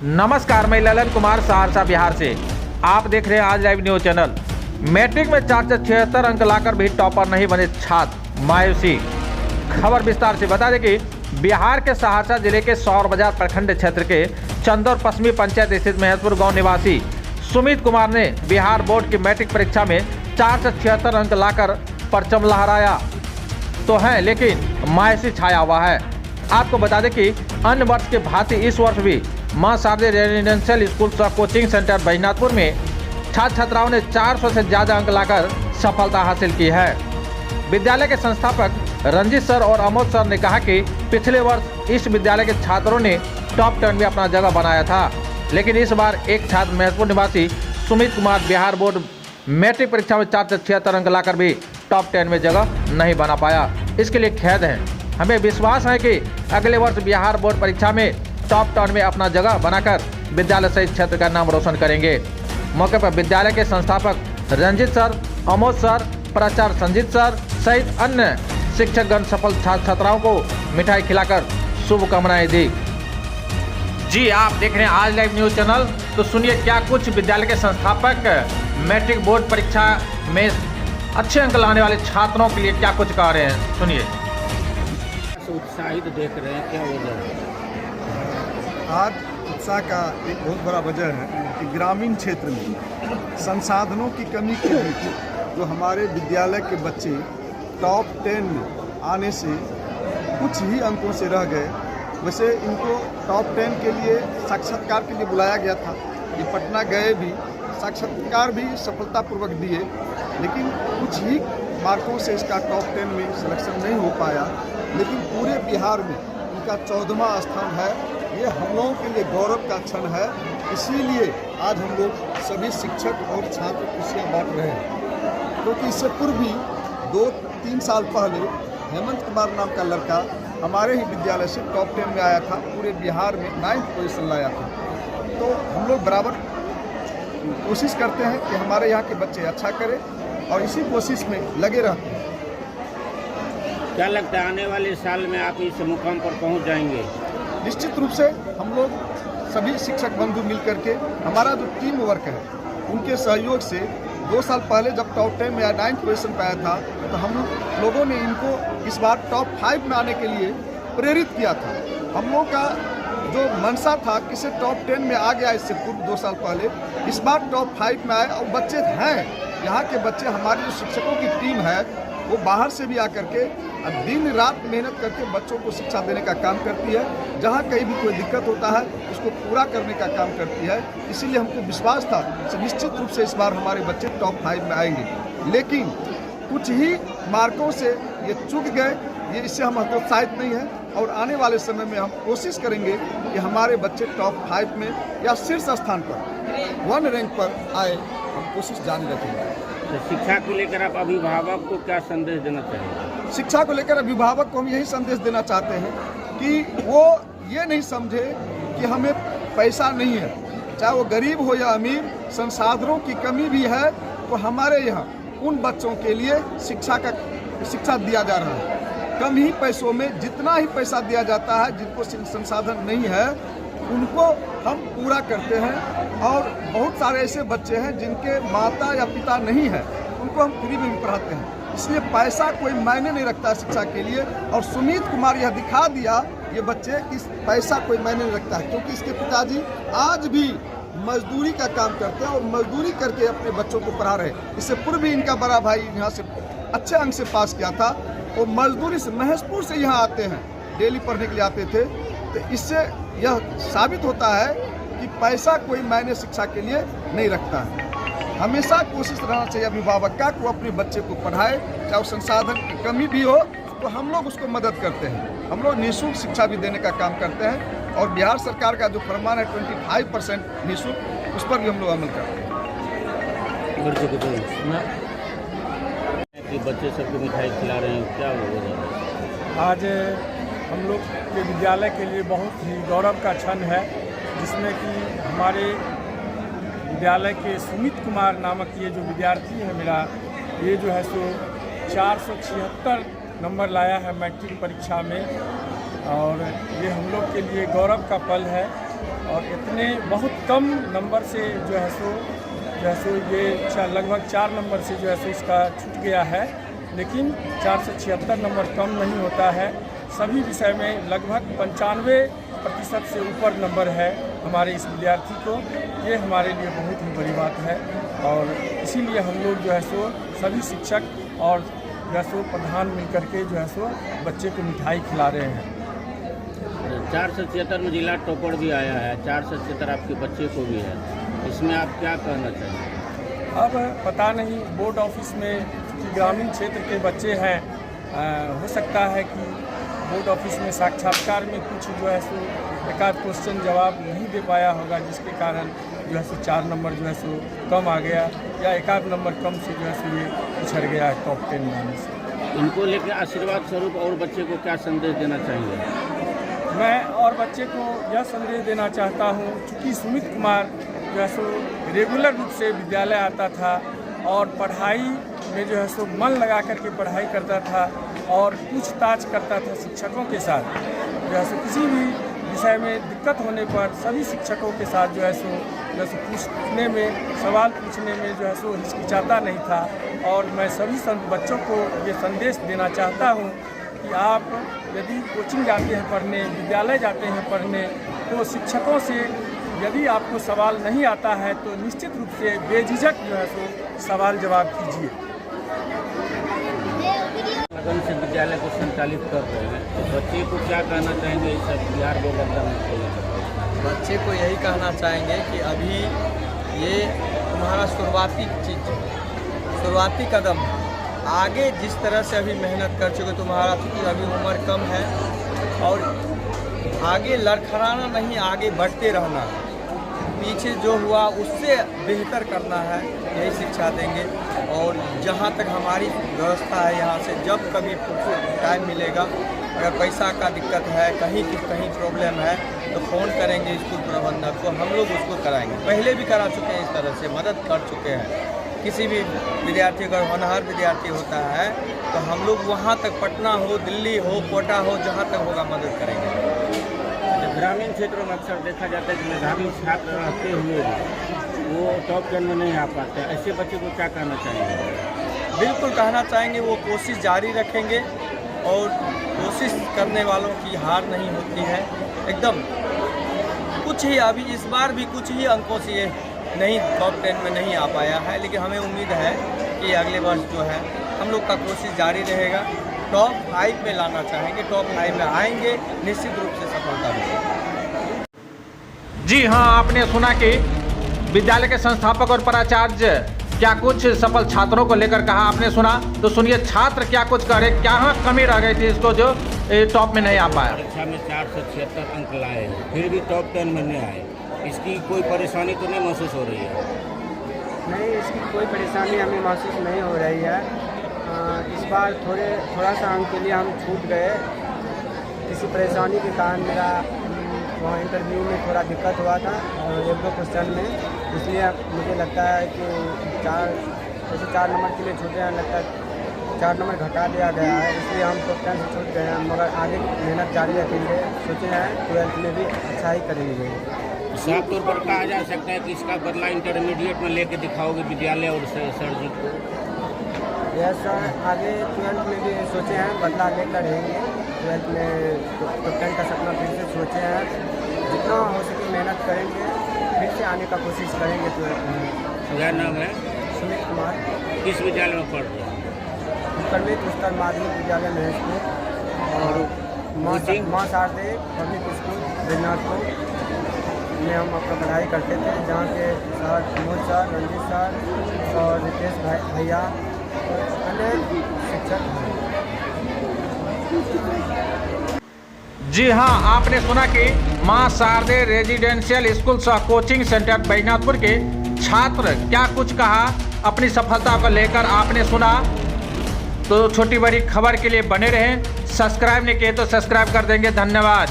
नमस्कार, मैं ललन कुमार सहरसा बिहार से। आप देख रहे हैं आज लाइव न्यूज चैनल। मैट्रिक में 476 अंक लाकर भी टॉपर नहीं बने छात्र, मायूसी। खबर विस्तार से बता दें कि बिहार के सहरसा जिले के सौर बाजार प्रखंड क्षेत्र के चंदौर पश्चिमी पंचायत स्थित महतपुर गांव निवासी सुमित कुमार ने बिहार बोर्ड की मैट्रिक परीक्षा में 476 अंक लाकर परचम लहराया तो है, लेकिन मायूसी छाया हुआ है। आपको बता दें कि अन्य वर्ष के भांति इस वर्ष भी मां शारदे रेजिडेंशियल स्कूल सह कोचिंग सेंटर बैजनाथपुर में छात्र छात्राओं ने 400 से ज़्यादा अंक लाकर सफलता हासिल की है। विद्यालय के संस्थापक रंजीत सर और अमोद सर ने कहा कि पिछले वर्ष इस विद्यालय के छात्रों ने टॉप 10 में अपना जगह बनाया था, लेकिन इस बार एक छात्र महतपुर निवासी सुमित कुमार बिहार बोर्ड मैट्रिक परीक्षा में 476 अंक लाकर भी टॉप 10 में जगह नहीं बना पाया। इसके लिए खेद है। हमें विश्वास है कि अगले वर्ष बिहार बोर्ड परीक्षा में टॉप 10 में अपना जगह बनाकर विद्यालय सहित क्षेत्र का नाम रोशन करेंगे। मौके पर विद्यालय के संस्थापक रंजीत सर, अमोद सर, प्राचार्य संजीत सर सहित अन्य शिक्षकगण सफल छात्र छात्राओं को मिठाई खिलाकर शुभकामनाएं दी। जी, आप देख रहे हैं आज लाइव न्यूज चैनल। तो सुनिए क्या कुछ विद्यालय के संस्थापक मैट्रिक बोर्ड परीक्षा में अच्छे अंक लाने वाले छात्रों के लिए क्या कुछ कह रहे हैं, सुनिए। उत्साहित देख रहे हैं, क्या वजह है? आज उत्साह का एक बहुत बड़ा वजह है कि ग्रामीण क्षेत्र में संसाधनों की कमी के बीच जो हमारे विद्यालय के बच्चे टॉप 10 में आने से कुछ ही अंकों से रह गए। वैसे इनको टॉप 10 के लिए साक्षात्कार के लिए बुलाया गया था। ये पटना गए भी, साक्षात्कार भी सफलतापूर्वक दिए, लेकिन कुछ ही मार्कों से इसका टॉप 10 में सिलेक्शन नहीं हो पाया। लेकिन पूरे बिहार में इनका 14वां स्थान है। ये हम लोगों के लिए गौरव का क्षण है। इसीलिए आज हम लोग सभी शिक्षक और छात्र खुशियाँ बांट रहे हैं, क्योंकि इससे पूर्व भी 2-3 साल पहले हेमंत कुमार नाम का लड़का हमारे ही विद्यालय से टॉप 10 में आया था। पूरे बिहार में 9th पोजीशन लाया था। तो हम लोग बराबर कोशिश करते हैं कि हमारे यहाँ के बच्चे अच्छा करें और इसी कोशिश में लगे रहते हैं। क्या लगता है आने वाले साल में आप इस मुकाम पर पहुंच जाएंगे? निश्चित रूप से हम लोग सभी शिक्षक बंधु मिलकर के, हमारा जो टीम वर्क है उनके सहयोग से 2 साल पहले जब टॉप 10 में 9th पोजीशन पे आया था, तो हम लोगों ने इनको इस बार टॉप 5 में आने के लिए प्रेरित किया था। हम लोग का जो मनसा था कि इसे टॉप 10 में आ गया इससे पूर्व 2 साल पहले, इस बार टॉप 5 में आए। और बच्चे हैं, यहाँ के बच्चे, हमारे जो शिक्षकों की टीम है वो बाहर से भी आकर के दिन रात मेहनत करके बच्चों को शिक्षा देने का काम करती है। जहाँ कहीं भी कोई दिक्कत होता है उसको पूरा करने का काम करती है। इसीलिए हमको विश्वास था कि निश्चित रूप से इस बार हमारे बच्चे टॉप 5 में आएंगे, लेकिन कुछ ही मार्कों से ये चूक गए। ये इससे हम हतोत्साहित नहीं हैं और आने वाले समय में हम कोशिश करेंगे कि हमारे बच्चे टॉप 5 में या शीर्ष स्थान पर 1 रैंक पर आए। हम कोशिश जारी रखेंगे। तो शिक्षा को लेकर आप अभिभावक को क्या संदेश देना चाहेंगे? शिक्षा को लेकर अभिभावक को हम यही संदेश देना चाहते हैं कि वो ये नहीं समझे कि हमें पैसा नहीं है, चाहे वो गरीब हो या अमीर, संसाधनों की कमी भी है। तो हमारे यहाँ उन बच्चों के लिए शिक्षा दिया जा रहा है। कम ही पैसों में जितना ही पैसा दिया जाता है, जिनको संसाधन नहीं है उनको हम पूरा करते हैं। और बहुत सारे ऐसे बच्चे हैं जिनके माता या पिता नहीं है, उनको हम फ्री में भी पढ़ाते हैं। इसलिए पैसा कोई मायने नहीं रखता शिक्षा के लिए। और सुमित कुमार यह दिखा दिया ये बच्चे कि पैसा कोई मायने नहीं रखता है, क्योंकि इसके पिताजी आज भी मजदूरी का काम करते हैं और मजदूरी करके अपने बच्चों को पढ़ा रहे हैं। इससे पूर्व भी इनका बड़ा भाई यहाँ से अच्छे अंक से पास किया था और मजदूरी से महसपुर से यहाँ आते हैं, डेली पढ़ने के लिए आते थे। तो इससे यह साबित होता है कि पैसा कोई मायने शिक्षा के लिए नहीं रखता है। हमेशा कोशिश रहना चाहिए अभिभावक का को अपने बच्चे को पढ़ाए, चाहे संसाधन की कमी भी हो तो हम लोग उसको मदद करते हैं। हम लोग निःशुल्क शिक्षा भी देने का काम करते हैं और बिहार सरकार का जो फरमान है 25% निःशुल्क, उस पर भी हम लोग अमल करते हैं। बच्चे सबको मिठाई खिला रहे हैं, क्या हो रहा है? आज हम लोग के विद्यालय के लिए बहुत ही गौरव का क्षण है, जिसमें कि हमारे विद्यालय के सुमित कुमार नामक ये जो विद्यार्थी है मेरा, ये जो है सो 476 नंबर लाया है मैट्रिक परीक्षा में। और ये हम लोग के लिए गौरव का पल है और इतने बहुत कम नंबर से जो है सो ये लगभग 4 नंबर से जो है सो इसका छूट गया है, लेकिन 476 नंबर कम नहीं होता है। सभी विषय में लगभग 95% से ऊपर नंबर है हमारे इस विद्यार्थी को। ये हमारे लिए बहुत ही बड़ी बात है और इसीलिए हम लोग जो है सो सभी शिक्षक और जो है सो प्रधान मिलकर के जो है सो बच्चे को मिठाई खिला रहे हैं। 476 में जिला टॉपर भी आया है, 476 आपके बच्चे को भी है, इसमें आप क्या कहना चाहिए? अब पता नहीं, बोर्ड ऑफिस में कि ग्रामीण क्षेत्र के बच्चे हैं, हो सकता है कि बोर्ड ऑफिस में साक्षात्कार में कुछ जो है सो एक आध क्वेश्चन जवाब नहीं दे पाया होगा, जिसके कारण जो है सो 4 नंबर जो है सो कम आ गया, या एक आध नंबर कम से जो है सो ये पिछड़ गया टॉप 10 में आने से। इनको लेकर आशीर्वाद स्वरूप और बच्चे को क्या संदेश देना चाहिए? मैं और बच्चे को यह संदेश देना चाहता हूँ, चूँकि सुमित कुमार जो है सो रेगुलर रूप से विद्यालय आता था और पढ़ाई में जो है सो मन लगा करके पढ़ाई करता था और पूछताछ करता था शिक्षकों के साथ। जो है सो किसी भी विषय में दिक्कत होने पर सभी शिक्षकों के साथ जो है सो पूछने में, सवाल पूछने में जो है सो हिचकिचाता नहीं था। और मैं सभी बच्चों को ये संदेश देना चाहता हूँ कि आप यदि कोचिंग जाते हैं पढ़ने, विद्यालय जाते हैं पढ़ने, तो शिक्षकों से यदि आपको सवाल नहीं आता है तो निश्चित रूप से बेझिझक जो है सो सवाल जवाब कीजिए। लगन से विद्यालय को संचालित कर रहे हैं, तो बच्चे को क्या कहना चाहेंगे इस बिहार बोर्ड एग्जाम में? बच्चे को यही कहना चाहेंगे कि अभी ये तुम्हारा शुरुआती कदम है। आगे जिस तरह से अभी मेहनत कर चुके, तुम्हारा चूँकि अभी उम्र कम है और आगे लड़खड़ाना नहीं, आगे बढ़ते रहना है। पीछे जो हुआ उससे बेहतर करना है, यही शिक्षा देंगे। और जहाँ तक हमारी व्यवस्था है, यहाँ से जब कभी टाइम मिलेगा, अगर पैसा का दिक्कत है, कहीं प्रॉब्लम है, तो फ़ोन करेंगे स्कूल प्रबंधक को, हम लोग उसको कराएंगे। पहले भी करा चुके हैं, इस तरह से मदद कर चुके हैं। किसी भी विद्यार्थी, अगर होनहार विद्यार्थी होता है तो हम लोग वहाँ तक, पटना हो, दिल्ली हो, कोटा हो, जहाँ तक होगा मदद करेंगे। ग्रामीण क्षेत्रों में अक्सर देखा जाता है कि मेधावी छात्र रहते हुए वो टॉप 10 में नहीं आ पाते, ऐसे बच्चे को क्या कहना चाहेंगे? बिल्कुल कहना चाहेंगे, वो कोशिश जारी रखेंगे और कोशिश करने वालों की हार नहीं होती है। एकदम कुछ ही, अभी इस बार भी कुछ ही अंकों से ये नहीं टॉप 10 में नहीं आ पाया है, लेकिन हमें उम्मीद है कि अगले वर्ष जो है हम लोग का कोशिश जारी रहेगा। टॉप 5 में लाना चाहेंगे, टॉप 5 में आएंगे, निश्चित रूप से सफलता मिलेगी। जी हाँ, आपने सुना कि विद्यालय के संस्थापक और प्राचार्य क्या कुछ सफल छात्रों को लेकर कहा, आपने सुना। तो सुनिए छात्र क्या कुछ करे, क्या कमी रह गई थी इसको जो टॉप में नहीं आ पाया। परीक्षा में 476 अंक लाए, फिर भी टॉप 10 में नहीं आए, इसकी कोई परेशानी तो नहीं महसूस हो रही है? नहीं, इसकी कोई परेशानी हमें महसूस नहीं हो रही है। इस बार थोड़ा सा अंक के लिए हम छूट गए, किसी परेशानी के कारण। मेरा वहाँ इंटरव्यू में थोड़ा दिक्कत हुआ था 1-2 क्वेश्चन में, इसलिए मुझे लगता है कि 4 नंबर के लिए छूटे हैं, लगता है 4 नंबर घटा दिया गया है, इसलिए हम टॉप 10 से छूट गए हैं। मगर आगे मेहनत जारी रखेंगे, सोचे हैं 12th में भी अच्छा ही करेंगे। साफ तौर पर कहा जा सकता है कि इसका बदला इंटरमीडिएट में लेके दिखाओगे विद्यालय और सर जी को? यस सर, आगे 12th में भी सोचे हैं बदला लेकर रहेंगे। 12th में टॉप 10 का सपना फिर से सोचे हैं, जितना हो सके मेहनत करेंगे, फिर से आने का कोशिश करेंगे 12th में। क्या नाम है? सुमित कुमार। किस विद्यालय में पढ़ रहे हैं? कर्मित उच्चतर माध्यमिक विद्यालय महेशपुर और माँ शारदे पब्लिक स्कूल दिनाजपुर में हम अपना पढ़ाई करते थे, जहाँ के sir Manoj sir, Ranjeet sir और रितेश भैया और अन्य शिक्षक हैं। जी हाँ, आपने सुना कि माँ शारदे रेजिडेंशियल स्कूल सह कोचिंग सेंटर बैजनाथपुर के छात्र क्या कुछ कहा अपनी सफलता को लेकर, आपने सुना। तो छोटी बड़ी खबर के लिए बने रहें, सब्सक्राइब नहीं किए तो सब्सक्राइब कर देंगे। धन्यवाद।